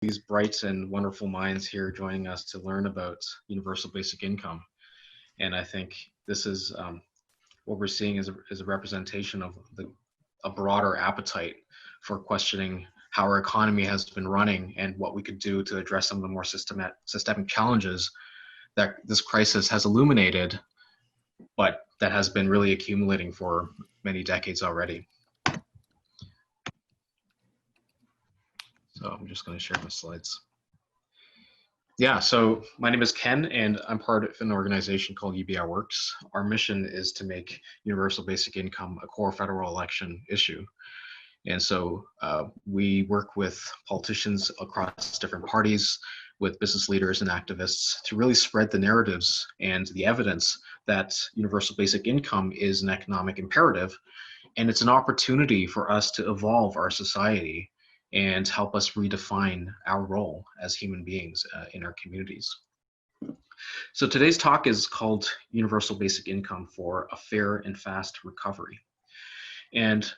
these bright and wonderful minds here joining us to learn about universal basic income. And I think this is what we're seeing is a representation of a broader appetite for questioning how our economy has been running and what we could do to address some of the more systemic challenges that this crisis has illuminated, but that has been really accumulating for many decades already. So I'm just going to share my slides. Yeah, so my name is Ken, and I'm part of an organization called UBI Works. Our mission is to make universal basic income a core federal election issue. And so we work with politicians across different parties, with business leaders and activists to really spread the narratives and the evidence that universal basic income is an economic imperative. And it's an opportunity for us to evolve our society and help us redefine our role as human beings in our communities. So today's talk is called Universal Basic Income for a Fair and Fast Recovery. And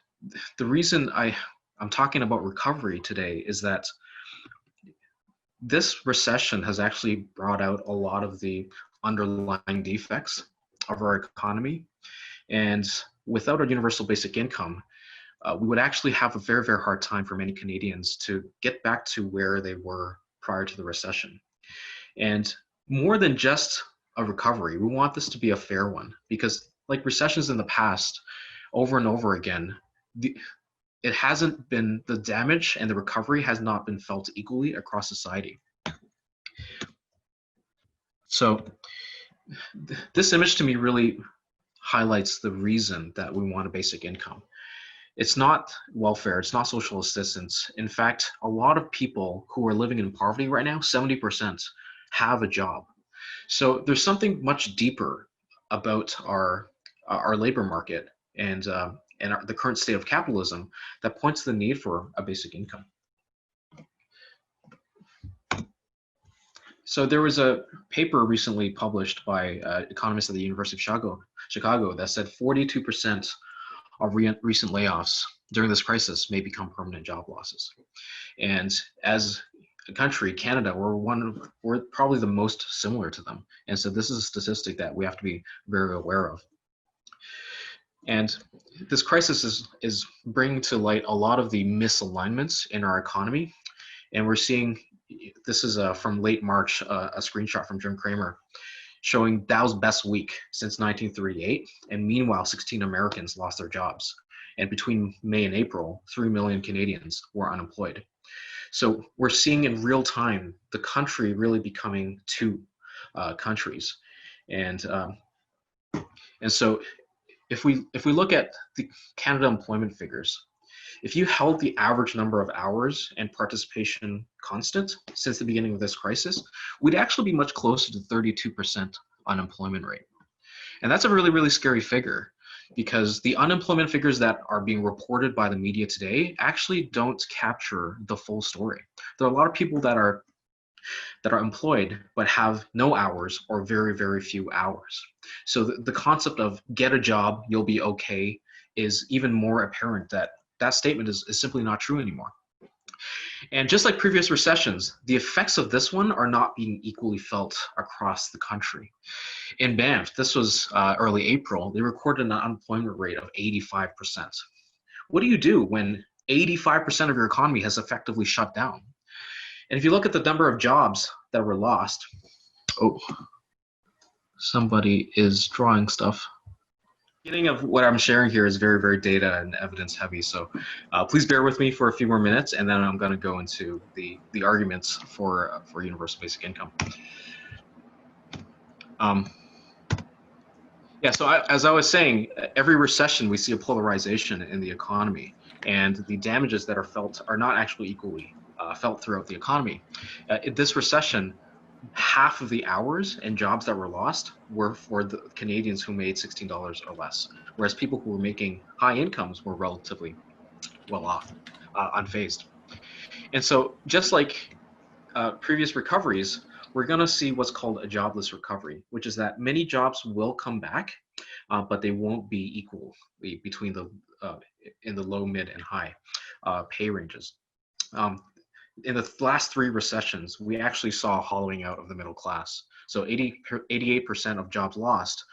the reason I'm talking about recovery today is that this recession has actually brought out a lot of the underlying defects of our economy. And without a universal basic income, we would actually have a very, very hard time for many Canadians to get back to where they were prior to the recession. And more than just a recovery, we want this to be a fair one, because like recessions in the past, over and over again, it hasn't been, the damage and the recovery has not been felt equally across society. So this image to me really highlights the reason that we want a basic income. It's not welfare, it's not social assistance. In fact, a lot of people who are living in poverty right now, 70%, have a job. So there's something much deeper about our labor market and the current state of capitalism that points to the need for a basic income. So there was a paper recently published by economists at the University of Chicago that said 42% of recent layoffs during this crisis may become permanent job losses. And as a country, Canada, we're probably the most similar to them. And so this is a statistic that we have to be very aware of. And this crisis is bringing to light a lot of the misalignments in our economy. And we're seeing, this is from late March, a screenshot from Jim Cramer, showing Dow's best week since 1938, and meanwhile 16 Americans lost their jobs. And between May and April, 3 million Canadians were unemployed. So we're seeing in real time the country really becoming two countries. And so if we look at the Canada employment figures, if you held the average number of hours and participation constant since the beginning of this crisis, we'd actually be much closer to 32% unemployment rate. And that's a really, really scary figure, because the unemployment figures that are being reported by the media today actually don't capture the full story. There are a lot of people that are employed but have no hours or very, very few hours. So the concept of get a job, you'll be okay, is even more apparent that statement is simply not true anymore. And just like previous recessions, the effects of this one are not being equally felt across the country. In Banff, this was early April, they recorded an unemployment rate of 85%. What do you do when 85% of your economy has effectively shut down? And if you look at the number of jobs that were lost, oh, somebody is drawing stuff. The beginning of what I'm sharing here is very, very data and evidence heavy. So please bear with me for a few more minutes, and then I'm going to go into the arguments for universal basic income. Yeah, so as I was saying, every recession we see a polarization in the economy, and the damages that are felt are not actually equally felt throughout the economy. In this recession, half of the hours and jobs that were lost were for the Canadians who made $16 or less, whereas people who were making high incomes were relatively well off, unfazed. And so just like previous recoveries, we're going to see what's called a jobless recovery, which is that many jobs will come back, but they won't be equal between in the low, mid, and high pay ranges. in the last 3 recessions, we actually saw a hollowing out of the middle class. So 88% of jobs lost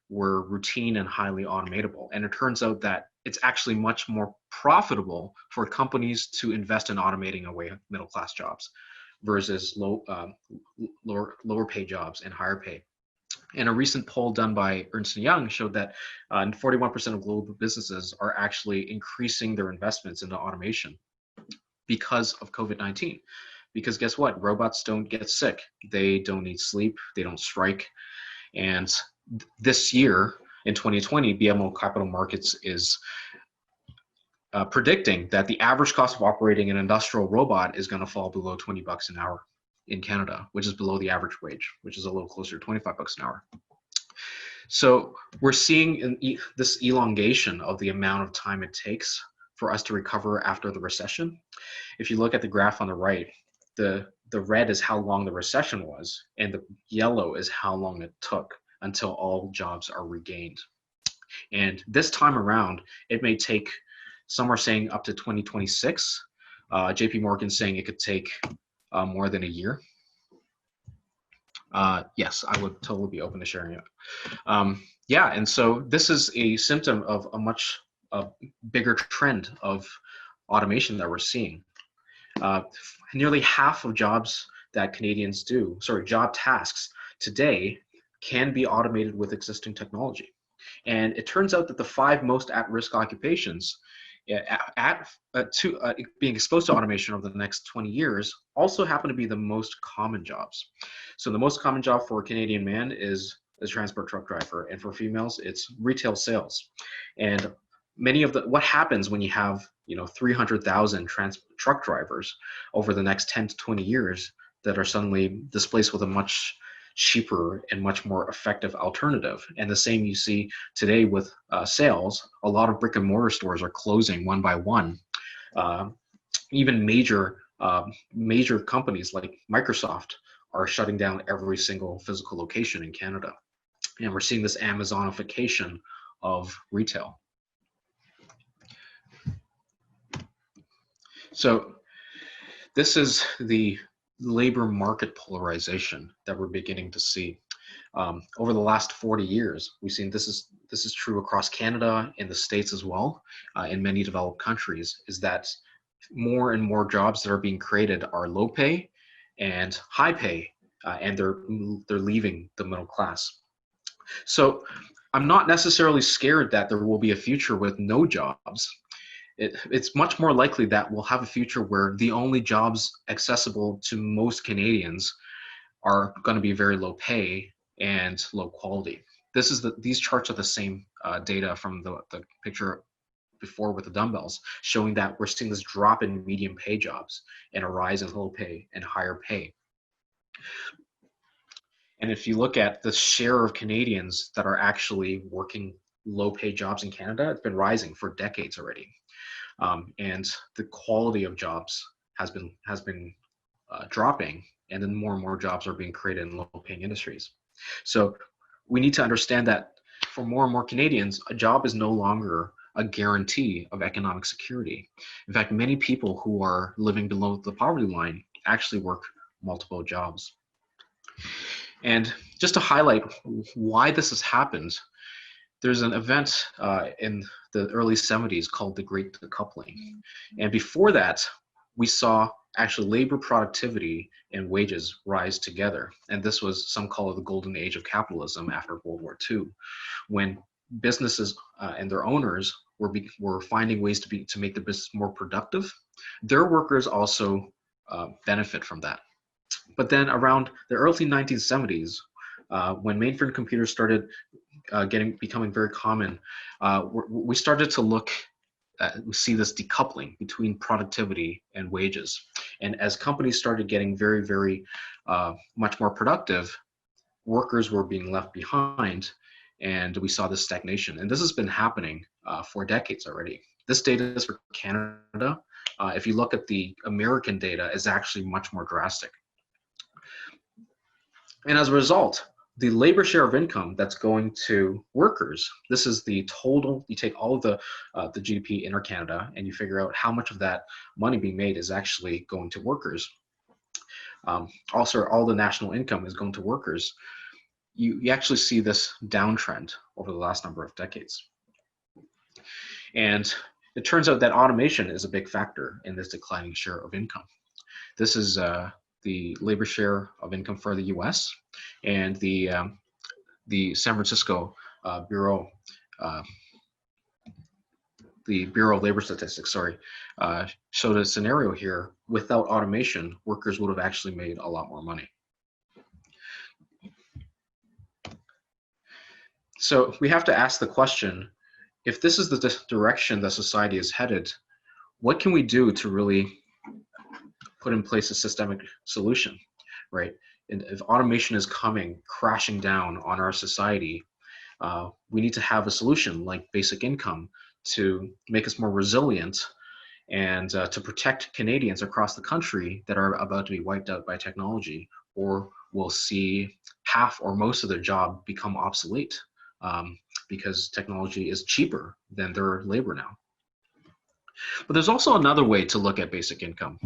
were routine and highly automatable. And it turns out that it's actually much more profitable for companies to invest in automating away middle class jobs versus lower pay jobs and higher pay. And a recent poll done by Ernst & Young showed that 41% of global businesses are actually increasing their investments into automation because of COVID-19. Because guess what? Robots don't get sick. They don't need sleep. They don't strike. And this year, in 2020, BMO Capital Markets is predicting that the average cost of operating an industrial robot is going to fall below 20 bucks an hour in Canada, which is below the average wage, which is a little closer to 25 bucks an hour. So we're seeing this elongation of the amount of time it takes for us to recover after the recession. If you look at the graph on the right, the red is how long the recession was, and the yellow is how long it took until all jobs are regained. And this time around, it may take, some are saying up to 2026. JP Morgan saying it could take more than a year. Yes, I would totally be open to sharing it. Yeah, and so this is a symptom of a much bigger trend of automation that we're seeing. Nearly half of jobs that Canadians do, job tasks today can be automated with existing technology. And it turns out that the 5 most at-risk occupations being exposed to automation over the next 20 years also happen to be the most common jobs. So the most common job for a Canadian man is a transport truck driver, and for females, it's retail sales. And many of what happens when you have 300,000 truck drivers over the next 10 to 20 years that are suddenly displaced with a much cheaper and much more effective alternative. And the same you see today with sales. A lot of brick and mortar stores are closing one by one. Even major companies like Microsoft are shutting down every single physical location in Canada. And we're seeing this Amazonification of retail. So this is the labor market polarization that we're beginning to see. Over the last 40 years, we've seen this is true across Canada and the States as well, in many developed countries, is that more and more jobs that are being created are low pay and high pay, and they're leaving the middle class. So I'm not necessarily scared that there will be a future with no jobs. It's much more likely that we'll have a future where the only jobs accessible to most Canadians are going to be very low pay and low quality. These charts are the same data from the picture before with the dumbbells, showing that we're seeing this drop in medium pay jobs and a rise in low pay and higher pay. And if you look at the share of Canadians that are actually working low pay jobs in Canada, it's been rising for decades already. And the quality of jobs has been dropping, and then more and more jobs are being created in low-paying industries. So we need to understand that for more and more Canadians, a job is no longer a guarantee of economic security. In fact, many people who are living below the poverty line actually work multiple jobs. And just to highlight why this has happened, there's an event in the early 70s called the Great Decoupling. And before that, we saw actually labor productivity and wages rise together. And this was, some call it the golden age of capitalism after World War II, when businesses and their owners were finding ways to make the business more productive. Their workers also benefit from that. But then around the early 1970s, when mainframe computers started becoming very common, we started to see this decoupling between productivity and wages. And as companies started getting very, very much more productive, workers were being left behind, and we saw this stagnation. And this has been happening for decades already. This data is for Canada. If you look at the American data, it's actually much more drastic. And as a result, the labor share of income that's going to workers, this is the total, you take all of the GDP in Canada and you figure out how much of that money being made is actually going to workers. Also, all the national income is going to workers. You actually see this downtrend over the last number of decades. And it turns out that automation is a big factor in this declining share of income. This is the labor share of income for the US, and the San Francisco Bureau, the Bureau of Labor Statistics, sorry, showed a scenario here. Without automation, workers would have actually made a lot more money. So we have to ask the question, if this is the direction that society is headed, what can we do to really put in place a systemic solution, right? And if automation is coming crashing down on our society, we need to have a solution like basic income to make us more resilient and to protect Canadians across the country that are about to be wiped out by technology, or will see half or most of their job become obsolete because technology is cheaper than their labor now. But there's also another way to look at basic income,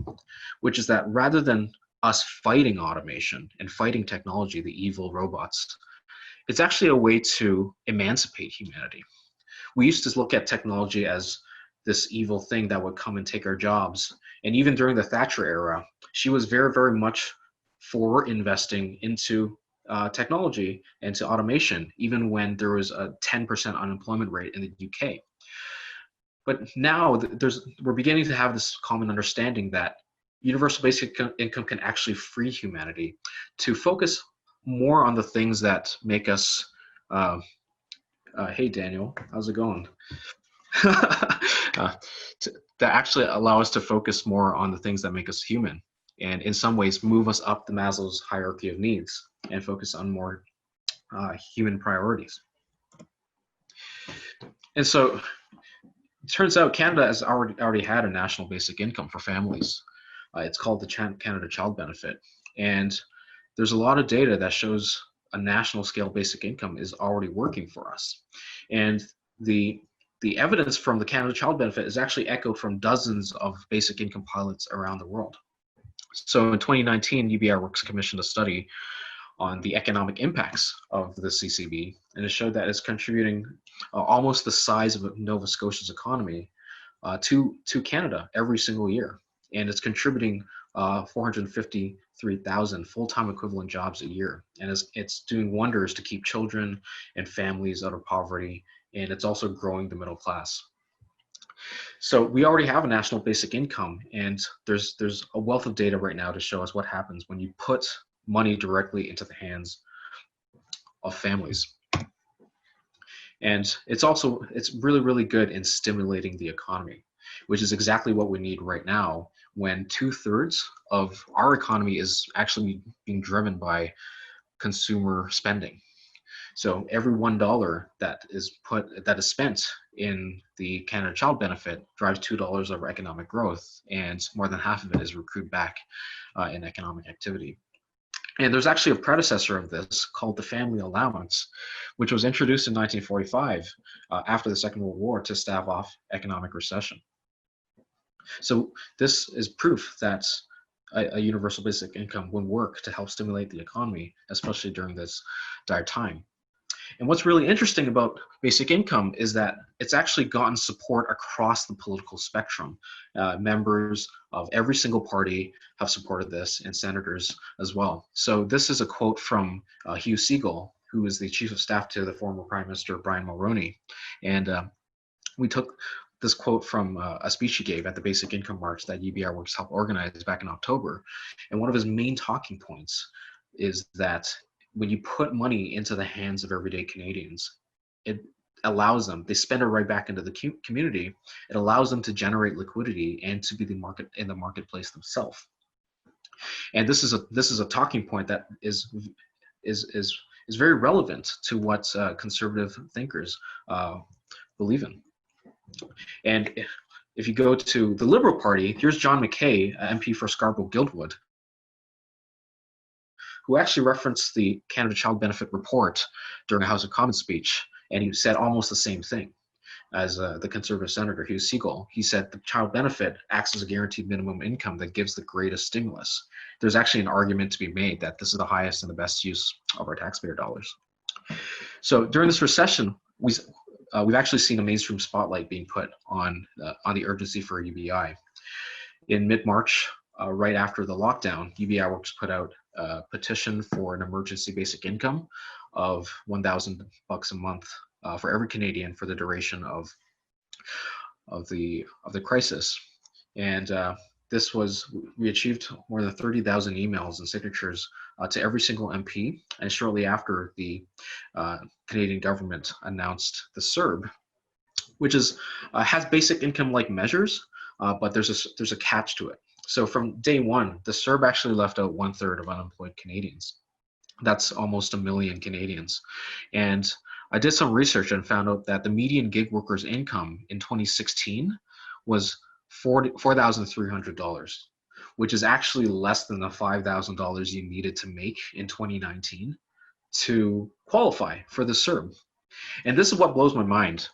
which is that rather than us fighting automation and fighting technology, the evil robots, it's actually a way to emancipate humanity. We used to look at technology as this evil thing that would come and take our jobs. And even during the Thatcher era, she was very, very much for investing into technology and to automation, even when there was a 10% unemployment rate in the UK. But now we're beginning to have this common understanding that universal basic income can actually free humanity to focus more on the things that make us, hey Daniel, how's it going? That actually allow us to focus more on the things that make us human, and in some ways move us up the Maslow's hierarchy of needs and focus on more human priorities. And so it turns out Canada has already had a national basic income for families. It's called the Canada Child Benefit. And there's a lot of data that shows a national scale basic income is already working for us. And the evidence from the Canada Child Benefit is actually echoed from dozens of basic income pilots around the world. So in 2019, UBI Works commissioned a study on the economic impacts of the CCB, and it showed that it's contributing almost the size of Nova Scotia's economy to Canada every single year. And it's contributing 453,000 full-time equivalent jobs a year. And it's doing wonders to keep children and families out of poverty, and it's also growing the middle class. So we already have a national basic income, and there's a wealth of data right now to show us what happens when you put money directly into the hands of families. And it's really, really good in stimulating the economy, which is exactly what we need right now when 2/3 of our economy is actually being driven by consumer spending. So every $1 that is spent in the Canada Child Benefit drives $2 of economic growth, and more than half of it is recouped back in economic activity. And there's actually a predecessor of this called the Family Allowance, which was introduced in 1945 after the Second World War to stave off economic recession. So this is proof that a universal basic income would work to help stimulate the economy, especially during this dire time. And what's really interesting about basic income is that it's actually gotten support across the political spectrum. Members of every single party have supported this, and senators as well. So this is a quote from Hugh Segal, who is the chief of staff to the former Prime Minister Brian Mulroney. And we took this quote from a speech he gave at the Basic Income March that UBI Works helped organize back in October. And one of his main talking points is that when you put money into the hands of everyday Canadians, it allows them, they spend it right back into the community. It allows them to generate liquidity and to be in the marketplace themselves. And this is a talking point that is very relevant to what conservative thinkers believe in. And if you go to the Liberal Party, here's John McKay, MP for Scarborough-Guildwood, who actually referenced the Canada Child Benefit Report during a House of Commons speech, and he said almost the same thing as the Conservative Senator Hugh Segal. He said the child benefit acts as a guaranteed minimum income that gives the greatest stimulus. There's actually an argument to be made that this is the highest and the best use of our taxpayer dollars. So during this recession, we've actually seen a mainstream spotlight being put on the urgency for UBI. In mid-March, right after the lockdown, UBI Works put out a petition for an emergency basic income of $1,000 a month for every Canadian for the duration of the crisis. And we achieved more than 30,000 emails and signatures to every single MP. And shortly after, the Canadian government announced the SERB, which has basic income-like measures, but there's a catch to it. So from day one, the SERB actually left out 1/3 of unemployed Canadians. That's almost 1 million Canadians. And I did some research and found out that the median gig worker's income in 2016 was $4,300, which is actually less than the $5,000 you needed to make in 2019 to qualify for the SERB. And this is what blows my mind.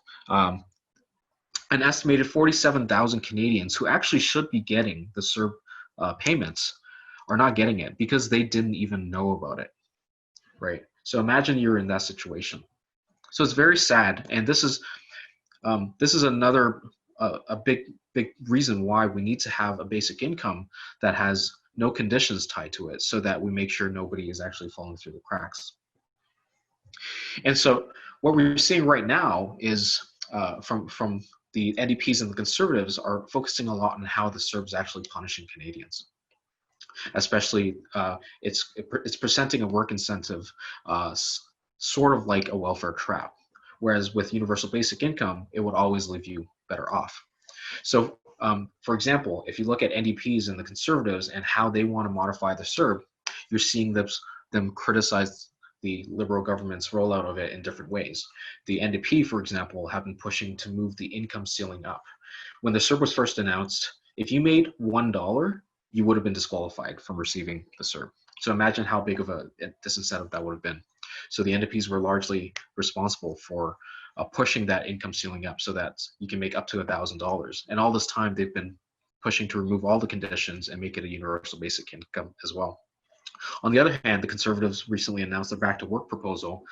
An estimated 47,000 Canadians who actually should be getting the SERB payments are not getting it because they didn't even know about it, right? So imagine you're in that situation. So it's very sad, and this is another a big reason why we need to have a basic income that has no conditions tied to it, so that we make sure nobody is actually falling through the cracks. And so what we're seeing right now is from the NDPs and the Conservatives are focusing a lot on how the SERB is actually punishing Canadians. Especially, it's presenting a work incentive sort of like a welfare trap, whereas with universal basic income, it would always leave you better off. So, for example, if you look at NDPs and the Conservatives and how they want to modify the SERB, you're seeing them criticize the Liberal government's rollout of it in different ways. The NDP, for example, have been pushing to move the income ceiling up. When the SERB was first announced, if you made $1, you would have been disqualified from receiving the SERB. So imagine how big of a disincentive that would have been. So the NDPs were largely responsible for pushing that income ceiling up so that you can make up to $1,000. And all this time, they've been pushing to remove all the conditions and make it a universal basic income as well. On the other hand, the Conservatives recently announced a back to work proposal,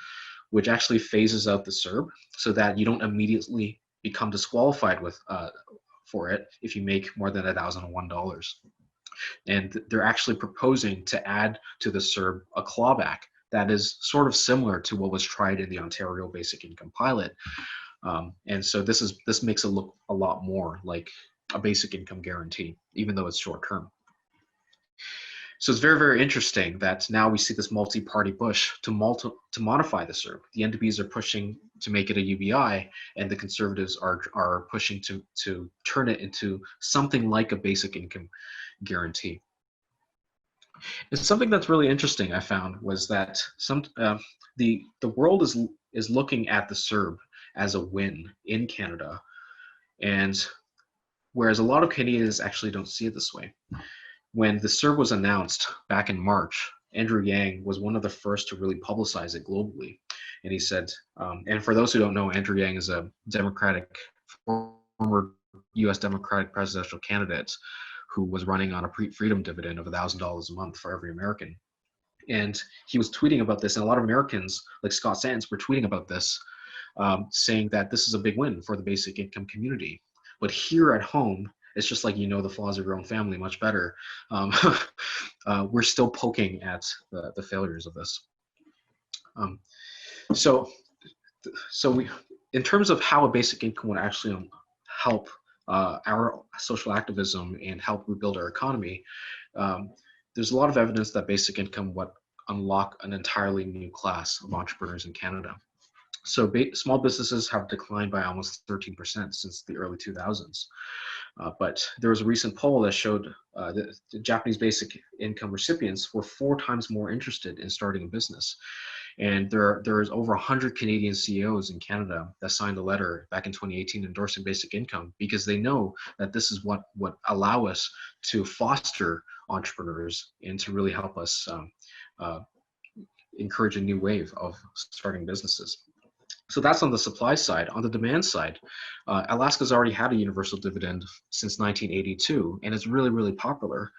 which actually phases out the SERB so that you don't immediately become disqualified for it if you make more than $1,001. And they're actually proposing to add to the SERB a clawback that is sort of similar to what was tried in the Ontario Basic Income Pilot. And so this makes it look a lot more like a basic income guarantee, even though it's short term. So it's very, very interesting that now we see this multi-party push to modify the SERB. The NDPs are pushing to make it a UBI, and the Conservatives are pushing to turn it into something like a basic income guarantee. And something that's really interesting I found was that the world is looking at the SERB as a win in Canada, and whereas a lot of Canadians actually don't see it this way. When the SERB was announced back in March, Andrew Yang was one of the first to really publicize it globally. And he said, and for those who don't know, Andrew Yang is a former US Democratic presidential candidate who was running on a freedom dividend of $1,000 a month for every American. And he was tweeting about this, and a lot of Americans, like Scott Sands, were tweeting about this, saying that this is a big win for the basic income community. But here at home, it's just like you know the flaws of your own family much better. We're still poking at the failures of this. So we, in terms of how a basic income would actually help our social activism and help rebuild our economy, there's a lot of evidence that basic income would unlock an entirely new class of entrepreneurs in Canada. So small businesses have declined by almost 13% since the early 2000s. But there was a recent poll that showed that the Japanese basic income recipients were 4 times more interested in starting a business. And there is over 100 Canadian CEOs in Canada that signed a letter back in 2018 endorsing basic income because they know that this is what would allow us to foster entrepreneurs and to really help us encourage a new wave of starting businesses. So that's on the supply side. On the demand side, Alaska's already had a universal dividend since 1982, and it's really, really popular.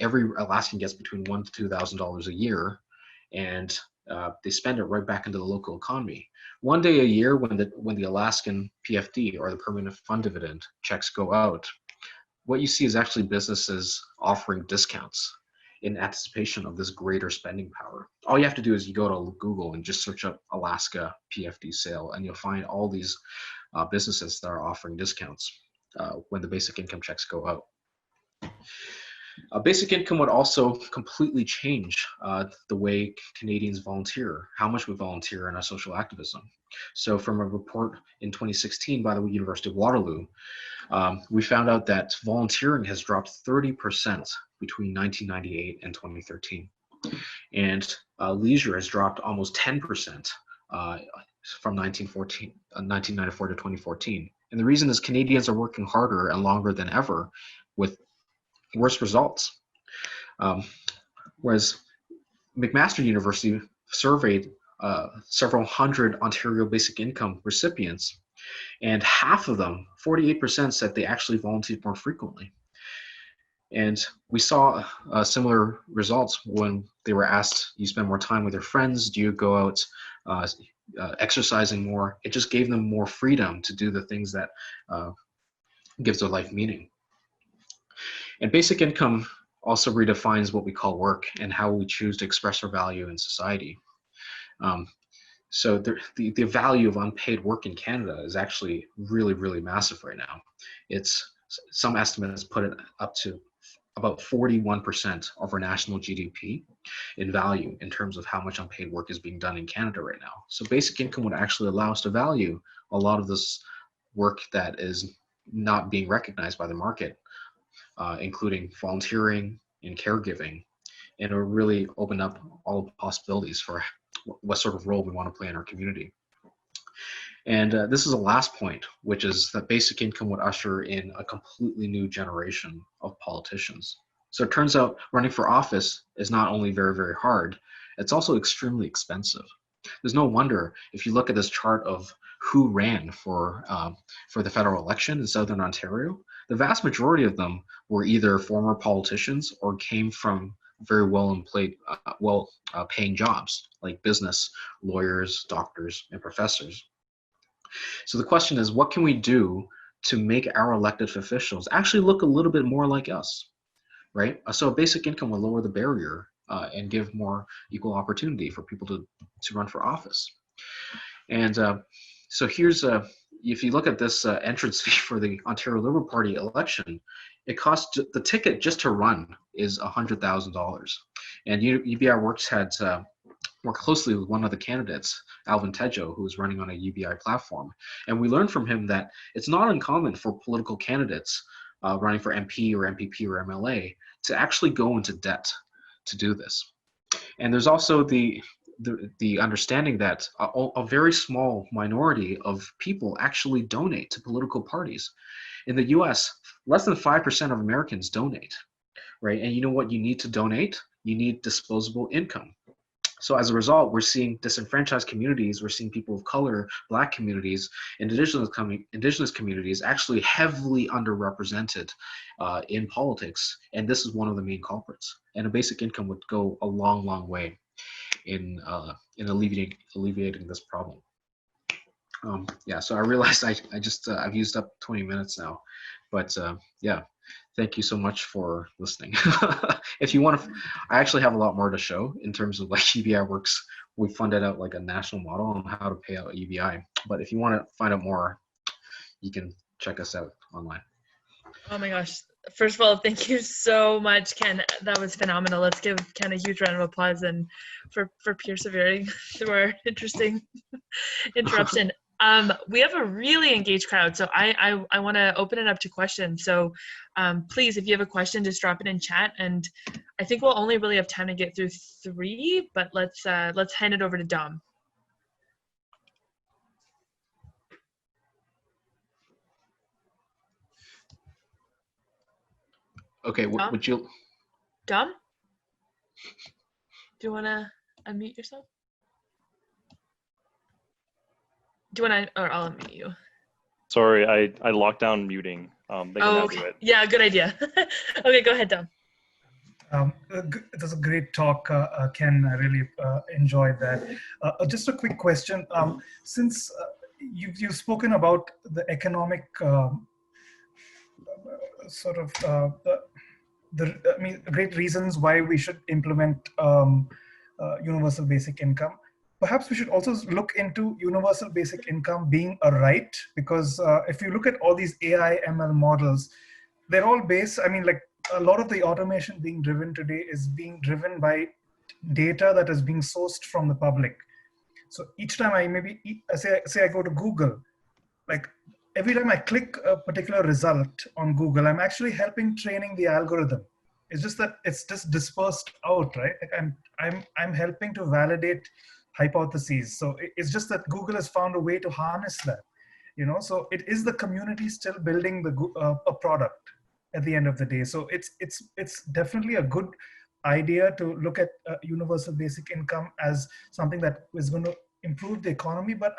Every Alaskan gets between $1,000 to $2,000 a year, and they spend it right back into the local economy. One day a year, when the Alaskan PFD, or the permanent fund dividend, checks go out, what you see is actually businesses offering discounts in anticipation of this greater spending power. All you have to do is you go to Google and just search up Alaska PFD sale, and you'll find all these businesses that are offering discounts when the basic income checks go out. Basic income would also completely change the way Canadians volunteer, how much we volunteer in our social activism. So from a report in 2016 by the University of Waterloo, we found out that volunteering has dropped 30% between 1998 and 2013. And leisure has dropped almost 10% from 1994 to 2014. And the reason is Canadians are working harder and longer than ever with worse results. Whereas McMaster University surveyed several hundred Ontario basic income recipients, and half of them, 48%, said they actually volunteered more frequently. And we saw similar results when they were asked, you spend more time with your friends, do you go out exercising more? It just gave them more freedom to do the things that gives their life meaning. And basic income also redefines what we call work and how we choose to express our value in society. So the value of unpaid work in Canada is actually really, really massive right now. Some estimates put it up to about 41% of our national GDP in value in terms of how much unpaid work is being done in Canada right now. So basic income would actually allow us to value a lot of this work that is not being recognized by the market, including volunteering and caregiving, and it will really open up all the possibilities for what sort of role we want to play in our community. And this is the last point, which is that basic income would usher in a completely new generation of politicians. So it turns out running for office is not only very, very hard, it's also extremely expensive. There's no wonder if you look at this chart of who ran for the federal election in Southern Ontario, the vast majority of them were either former politicians or came from very paying jobs like business, lawyers, doctors, and professors. So the question is, what can we do to make our elected officials actually look a little bit more like us, right? So basic income will lower the barrier and give more equal opportunity for people to run for office. And so here's if you look at this entrance fee for the Ontario Liberal Party election, it costs the ticket just to run is $100,000. And UBI Works had worked closely with one of the candidates, Alvin Tejo, who was running on a UBI platform. And we learned from him that it's not uncommon for political candidates running for MP or MPP or MLA to actually go into debt to do this. And there's also the understanding that a very small minority of people actually donate to political parties. In the US, less than 5% of Americans donate, right? And you know what you need to donate? You need disposable income. So as a result, we're seeing disenfranchised communities, we're seeing people of color, Black communities, indigenous communities actually heavily underrepresented in politics. And this is one of the main culprits. And a basic income would go a long, long way in alleviating this problem. Yeah, so I realized I've used up 20 minutes now, but yeah, thank you so much for listening. If you want to, I actually have a lot more to show in terms of like UBI Works. We funded out like a national model on how to pay out UBI, but if you want to find out more, you can check us out online. Oh my gosh. First of all, thank you so much, Ken. That was phenomenal. Let's give Ken a huge round of applause and for persevering through our interesting interruption. We have a really engaged crowd, so I want to open it up to questions. So please, if you have a question, just drop it in chat. And I think we'll only really have time to get through 3, but let's hand it over to Dom. Okay, would you? Dom? Do you want to? unmute yourself? Do you want to, or I'll unmute you. Sorry, I locked down muting. They can now do it. Yeah, good idea. Okay, go ahead, Dom. It was a great talk, Ken. I really enjoyed that. Just a quick question. Since you've spoken about the economic great reasons why we should implement universal basic income. Perhaps we should also look into universal basic income being a right, because if you look at all these AI ML models, they're all based, like a lot of the automation being driven today is being driven by data that is being sourced from the public. So each time say I go to Google, like every time I click a particular result on Google, I'm actually helping training the algorithm. It's just that it's just dispersed out, right? Like I'm helping to validate hypotheses. So it's just that Google has found a way to harness that, so it is the community still building a product at the end of the day. So it's definitely a good idea to look at universal basic income as something that is going to improve the economy. But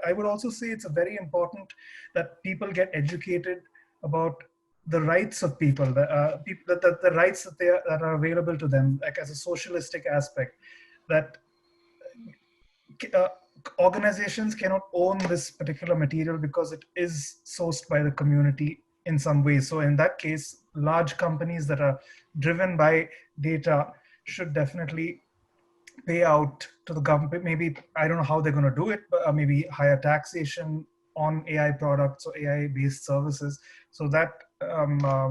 I would also say it's very important that people get educated about the rights of people, the rights that are available to them, like as a socialistic aspect, that organizations cannot own this particular material because it is sourced by the community in some way. So in that case, large companies that are driven by data should definitely pay out to the government. Maybe, I don't know how they're going to do it, but maybe higher taxation on AI products or AI-based services, so that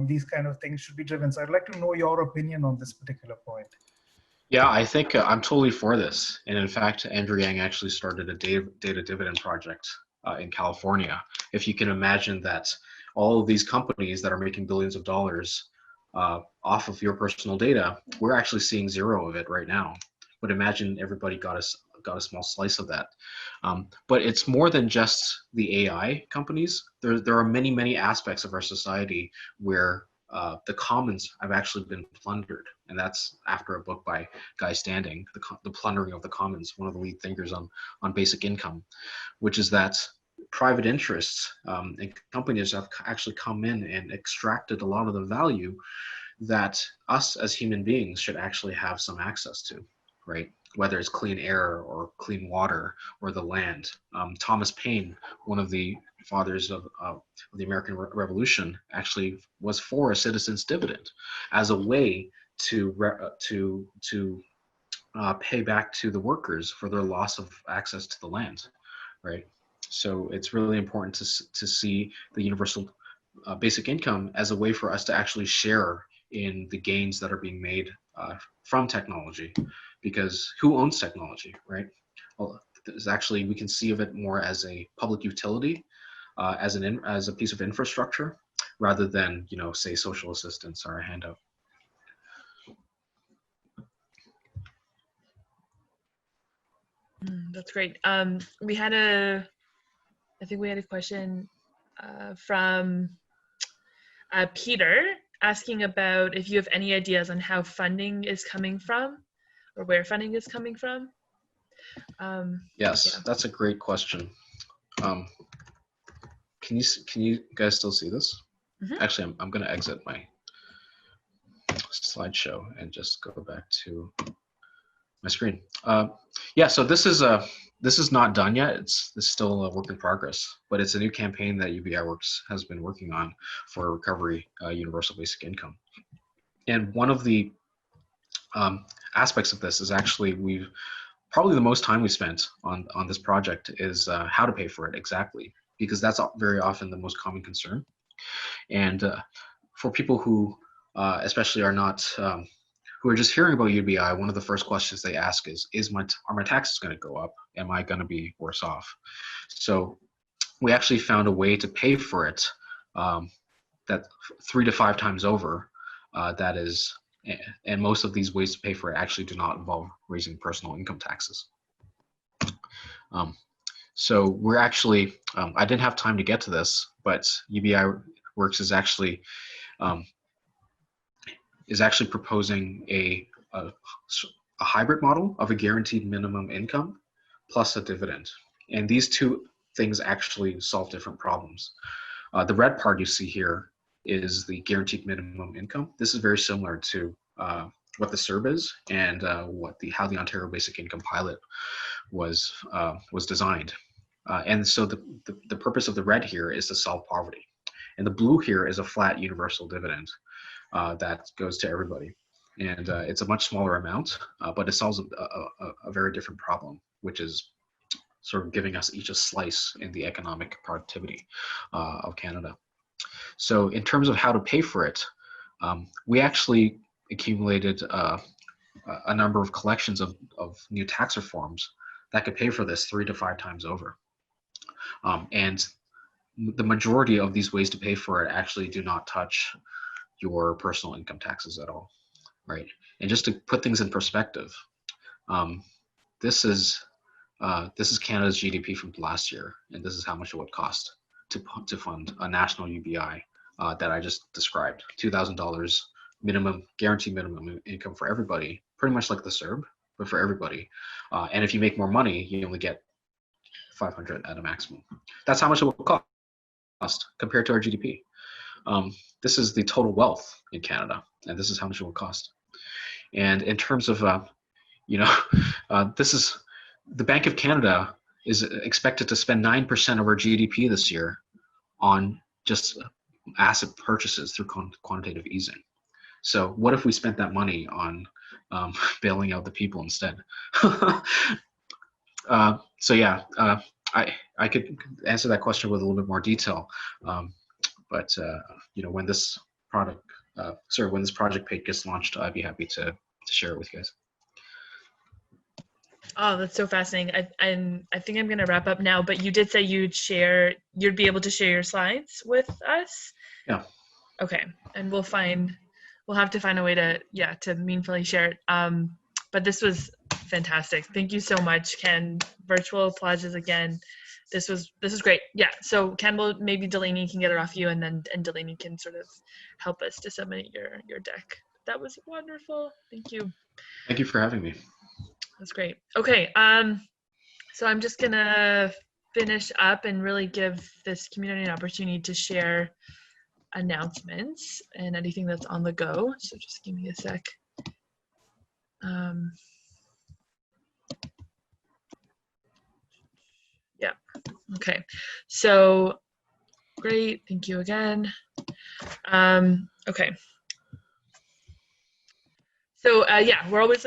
these kind of things should be driven. So I'd like to know your opinion on this particular point. Yeah, I think I'm totally for this. And in fact, Andrew Yang actually started a data dividend project in California. If you can imagine that all of these companies that are making billions of dollars off of your personal data, we're actually seeing zero of it right now. But imagine everybody got a small slice of that. But it's more than just the AI companies. There are many aspects of our society where the commons have actually been plundered, and that's after a book by Guy Standing, the Plundering of the Commons, one of the lead thinkers on basic income, which is that private interests and companies have actually come in and extracted a lot of the value that us as human beings should actually have some access to, right? Whether it's clean air or clean water or the land. Thomas Paine, one of the fathers of the American Revolution, actually was for a citizen's dividend as a way to pay back to the workers for their loss of access to the land, right? So it's really important to see the universal basic income as a way for us to actually share in the gains that are being made from technology, because who owns technology, right? Well, actually, we can see of it more as a public utility, as a piece of infrastructure, rather than, say, social assistance or a handout. That's great. I think we had a question from Peter asking about if you have any ideas on how funding is coming from, or where funding is coming from. Yes, yeah. That's a great question. Can you guys still see this? Mm-hmm. Actually, I'm going to exit my slideshow and just go back to my screen. Yeah, so this is not done yet. It's still a work in progress, but it's a new campaign that UBI Works has been working on for recovery universal basic income. And one of the aspects of this is actually probably the most time we spent on this project is how to pay for it exactly, because that's very often the most common concern. And for people who especially are not who are just hearing about UBI, one of the first questions they ask is are my taxes going to go up? Am I going to be worse off? So we actually found a way to pay for it that 3 to 5 times over. That is, and most of these ways to pay for it actually do not involve raising personal income taxes. So we're actually, I didn't have time to get to this, but UBI Works is actually proposing a a hybrid model of a guaranteed minimum income plus a dividend. And these two things actually solve different problems. The red part you see here is the guaranteed minimum income. This is very similar to what the SERB is and how the Ontario Basic Income Pilot was designed. And so the purpose of the red here is to solve poverty. And the blue here is a flat universal dividend that goes to everybody. And it's a much smaller amount, but it solves a very different problem, which is sort of giving us each a slice in the economic productivity of Canada. So in terms of how to pay for it, we actually accumulated a number of collections of new tax reforms that could pay for this 3 to 5 times over. And the majority of these ways to pay for it actually do not touch your personal income taxes at all, right? And just to put things in perspective, this is Canada's GDP from last year, and this is how much it would cost to fund a national UBI that I just described. $2,000 minimum, guaranteed minimum income for everybody, pretty much like the SERB, but for everybody. And if you make more money, you only get 500 at a maximum. That's how much it will cost compared to our GDP. This is the total wealth in Canada, and this is how much it will cost. And in terms of, this is, the Bank of Canada is expected to spend 9% of our GDP this year on just asset purchases through quantitative easing. So what if we spent that money on bailing out the people instead? So yeah, I could answer that question with a little bit more detail, but when this project page gets launched, I'd be happy to share it with you guys. Oh, that's so fascinating. I think I'm going to wrap up now, but you did say you'd be able to share your slides with us. Yeah. Okay, and we'll have to find a way to meaningfully share it. But this was fantastic. Thank you so much, Ken. Virtual applauses again. This is great. Yeah. So Ken, maybe Delaney can get it off you, and Delaney can sort of help us disseminate your deck. That was wonderful. Thank you. Thank you for having me. That's great. Okay. So I'm just gonna finish up and really give this community an opportunity to share announcements and anything that's on the go. So just give me a sec. Yeah. Okay. So great. Thank you again. Okay. So we're always